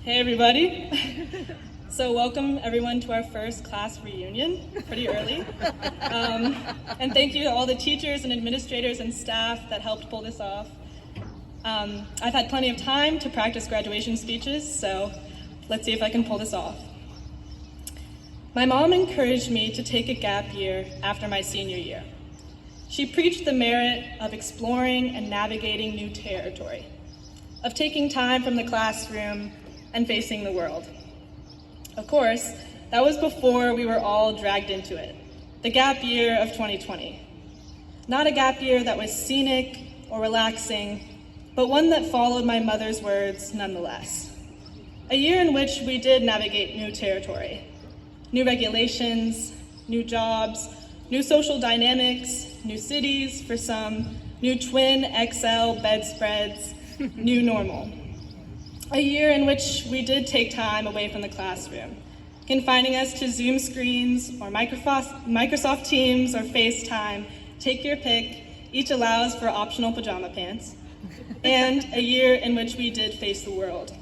Hey everybody. So welcome everyone to our first class reunion, pretty early. And thank you to all the teachers and administrators and staff that helped pull this off. I've had plenty of time to practice graduation speeches, so let's see if I can pull this off. My mom encouraged me to take a gap year after my senior year. She preached the merit of exploring and navigating new territory, of taking time from the classroom and facing the world. Of course, that was before we were all dragged into it, the gap year of 2020. Not a gap year that was scenic or relaxing, but one that followed my mother's words nonetheless. A year in which we did navigate new territory, new regulations, new jobs, new social dynamics, new cities for some, new twin XL bedspreads, new normal. A year in which we did take time away from the classroom, confining us to Zoom screens or Microsoft Teams or FaceTime, take your pick, each allows for optional pajama pants, and a year in which we did face the world.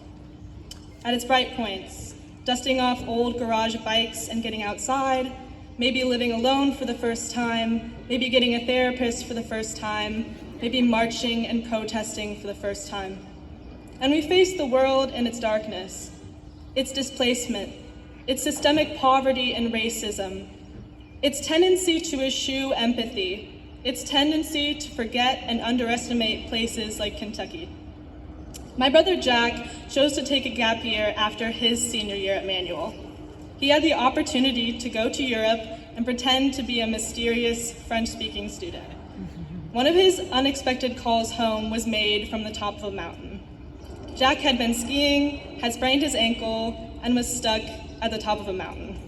At its bright points, dusting off old garage bikes and getting outside, maybe living alone for the first time, maybe getting a therapist for the first time, maybe marching and protesting for the first time. And we face the world in its darkness, its displacement, its systemic poverty and racism, its tendency to eschew empathy, its tendency to forget and underestimate places like Kentucky. My brother Jack chose to take a gap year after his senior year at Manual. He had the opportunity to go to Europe and pretend to be a mysterious French-speaking student. One of his unexpected calls home was made from the top of a mountain. Jack had been skiing, had sprained his ankle, and was stuck at the top of a mountain.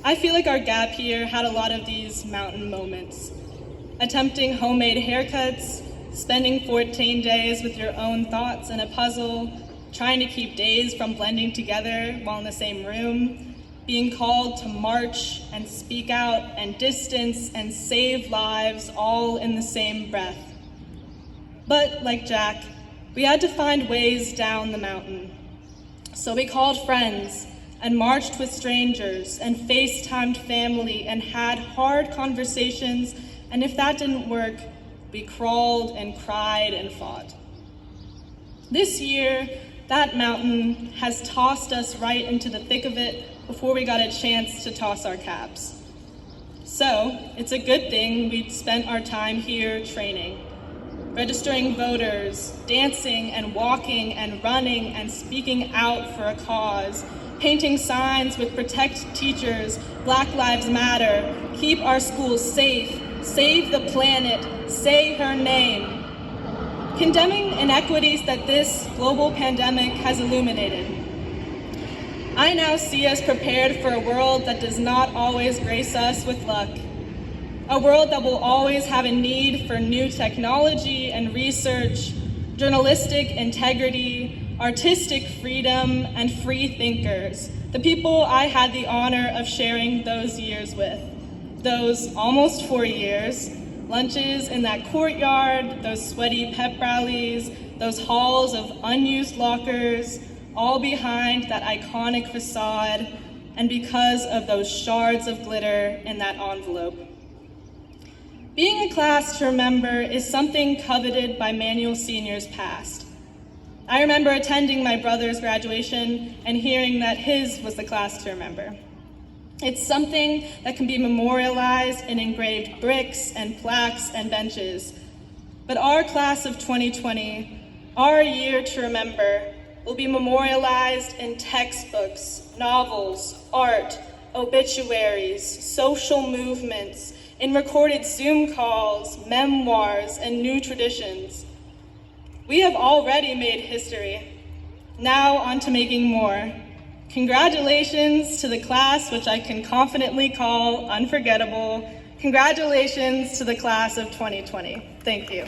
I feel like our gap year had a lot of these mountain moments. Attempting homemade haircuts, spending 14 days with your own thoughts in a puzzle, trying to keep days from blending together while in the same room, being called to march and speak out and distance and save lives all in the same breath. But like Jack, we had to find ways down the mountain. So we called friends and marched with strangers and FaceTimed family and had hard conversations, and if that didn't work, we crawled and cried and fought. This year, that mountain has tossed us right into the thick of it before we got a chance to toss our caps. So it's a good thing we spent our time here training, registering voters, dancing and walking and running and speaking out for a cause, painting signs with Protect Teachers, Black Lives Matter, Keep Our Schools Safe, Save the Planet, Say Her Name, condemning inequities that this global pandemic has illuminated. I now see us prepared for a world that does not always grace us with luck. A world that will always have a need for new technology and research, journalistic integrity, artistic freedom, and free thinkers, the people I had the honor of sharing those years with. Those almost 4 years, lunches in that courtyard, those sweaty pep rallies, those halls of unused lockers, all behind that iconic facade, and because of those shards of glitter in that envelope. Being a class to remember is something coveted by Manual seniors past. I remember attending my brother's graduation and hearing that his was the class to remember. It's something that can be memorialized in engraved bricks and plaques and benches. But our class of 2020, our year to remember, will be memorialized in textbooks, novels, art, obituaries, social movements, in recorded Zoom calls, memoirs, and new traditions. We have already made history. Now on to making more. Congratulations to the class, which I can confidently call unforgettable. Congratulations to the class of 2020. Thank you.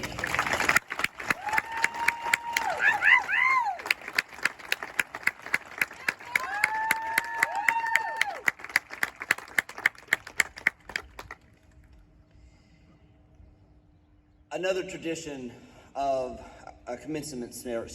Another tradition of a commencement ceremony